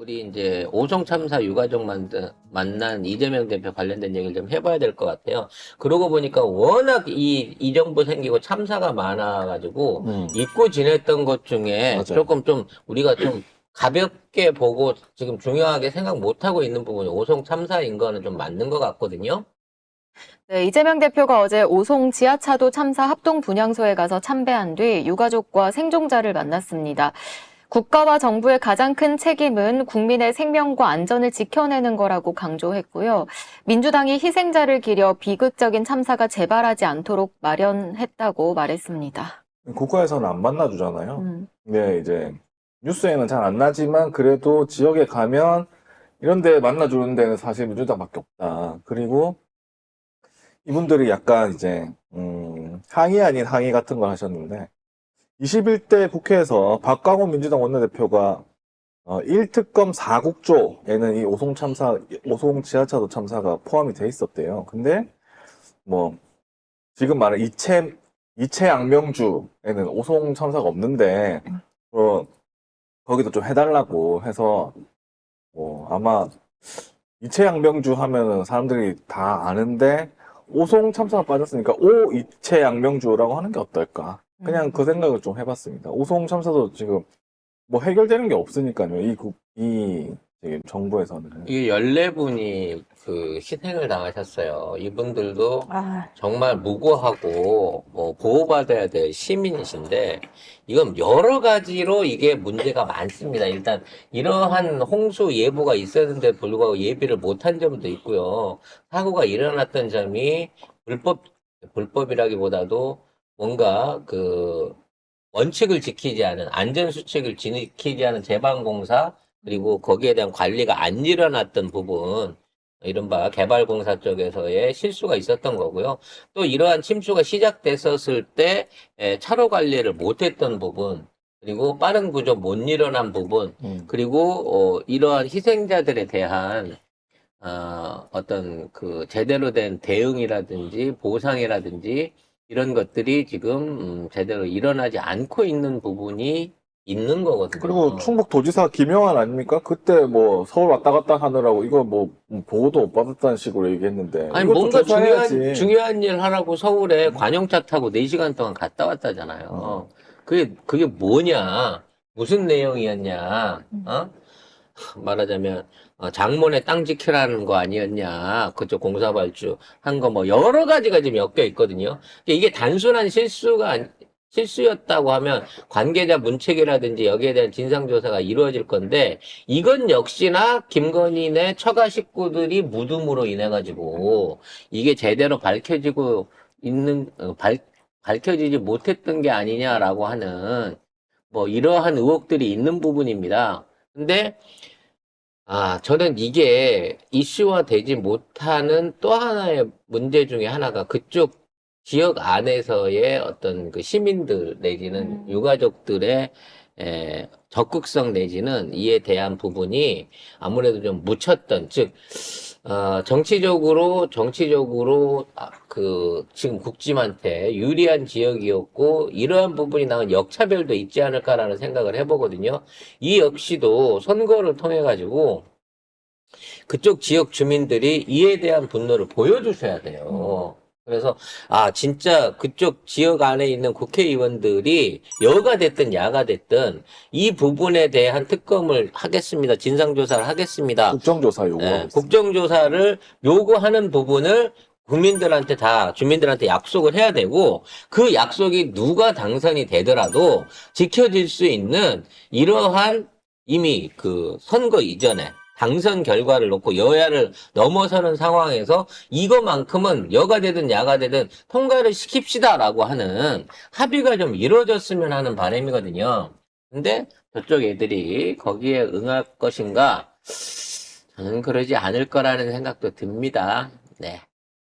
우리 이제 오송 참사 유가족 만난 이재명 대표 관련된 얘기를 좀 해봐야 될 것 같아요. 그러고 보니까 워낙 이 정부 생기고 참사가 많아가지고 잊고 지냈던 것 중에 맞아요. 조금 좀 우리가 좀 가볍게 보고 지금 중요하게 생각 못하고 있는 부분이 오송 참사인 거는 좀 맞는 것 같거든요. 네, 이재명 대표가 어제 오송 지하차도 참사 합동 분향소에 가서 참배한 뒤 유가족과 생존자를 만났습니다. 국가와 정부의 가장 큰 책임은 국민의 생명과 안전을 지켜내는 거라고 강조했고요. 민주당이 희생자를 기려 비극적인 참사가 재발하지 않도록 마련했다고 말했습니다. 국가에서는 안 만나주잖아요. 음. 근데 이제 뉴스에는 잘 안 나지만 그래도 지역에 가면 이런 데 만나주는 데는 사실 민주당밖에 없다. 그리고 이분들이 약간 이제 항의 아닌 항의 같은 걸 하셨는데 21대 국회에서 박광훈 민주당 원내대표가 1특검 4국조에는 이 오송 지하차도 참사가 포함이 돼 있었대요. 근데 뭐 지금 말하는 이채양명주에는 오송 참사가 없는데 거기도 좀 해달라고 해서 아마 이채양명주 하면은 사람들이 다 아는데 오송 참사가 빠졌으니까 이채양명주라고 하는 게 어떨까? 그냥 그 생각을 좀 해봤습니다. 오송 참사도 지금 뭐 해결되는 게 없으니까요. 이 정부에서는. 이게 14분이 그 희생을 당하셨어요. 이분들도 정말 무고하고 뭐 보호받아야 될 시민이신데 이건 여러 가지로 이게 문제가 많습니다. 일단 이러한 홍수 예보가 있었는데 불구하고 예비를 못한 점도 있고요. 사고가 일어났던 점이 불법이라기보다도 뭔가 그 원칙을 지키지 않은 안전수칙을 지키지 않은 제방공사 그리고 거기에 대한 관리가 안 일어났던 부분, 이른바 개발공사 쪽에서의 실수가 있었던 거고요. 또 이러한 침수가 시작됐었을 때 차로 관리를 못했던 부분, 그리고 빠른 구조 못 일어난 부분, 그리고 이러한 희생자들에 대한 어떤 그 제대로 된 대응이라든지 보상이라든지 이런 것들이 지금 제대로 일어나지 않고 있는 부분이 있는 거거든요. 그리고 충북도지사 김영환 아닙니까? 그때 뭐 서울 왔다 갔다 하느라고 이거 뭐 보고도 못 받았다는 식으로 얘기했는데. 아니 이것도 뭔가 조사해야지. 중요한 일 하라고 서울에 관용차 타고 4시간 동안 갔다 왔다잖아요. 그게 뭐냐? 무슨 내용이었냐? 말하자면 장문에 땅 지키라는 거 아니었냐? 그쪽 공사발주 한 거 뭐 여러 가지가 지금 엮여 있거든요. 이게 단순한 실수였다고 하면 관계자 문책이라든지 여기에 대한 진상조사가 이루어질 건데 이건 역시나 김건희네 처가 식구들이 무덤으로 인해 가지고 이게 제대로 밝혀지지 못했던 게 아니냐라고 하는 뭐 이러한 의혹들이 있는 부분입니다. 근데 저는 이게 이슈화되지 못하는 또 하나의 문제 중에 하나가 그쪽 지역 안에서의 어떤 그 시민들 내지는 유가족들의 적극성 내지는 이에 대한 부분이 아무래도 좀 묻혔던, 즉 정치적으로 지금 국짐한테 유리한 지역이었고 이러한 부분이 나온 역차별도 있지 않을까라는 생각을 해보거든요. 이 역시도 선거를 통해 가지고 그쪽 지역 주민들이 이에 대한 분노를 보여주셔야 돼요. 그래서 진짜 그쪽 지역 안에 있는 국회의원들이 여가 됐든 야가 됐든 이 부분에 대한 특검을 하겠습니다. 진상조사를 하겠습니다. 국정조사 요구하고 있습니다. 국정조사를 요구하는 부분을 주민들한테 약속을 해야 되고 그 약속이 누가 당선이 되더라도 지켜질 수 있는 이러한 이미 그 선거 이전에 당선 결과를 놓고 여야를 넘어서는 상황에서 이거만큼은 여가 되든 야가 되든 통과를 시킵시다라고 하는 합의가 좀 이루어졌으면 하는 바람이거든요. 근데 저쪽 애들이 거기에 응할 것인가? 저는 그러지 않을 거라는 생각도 듭니다. 네.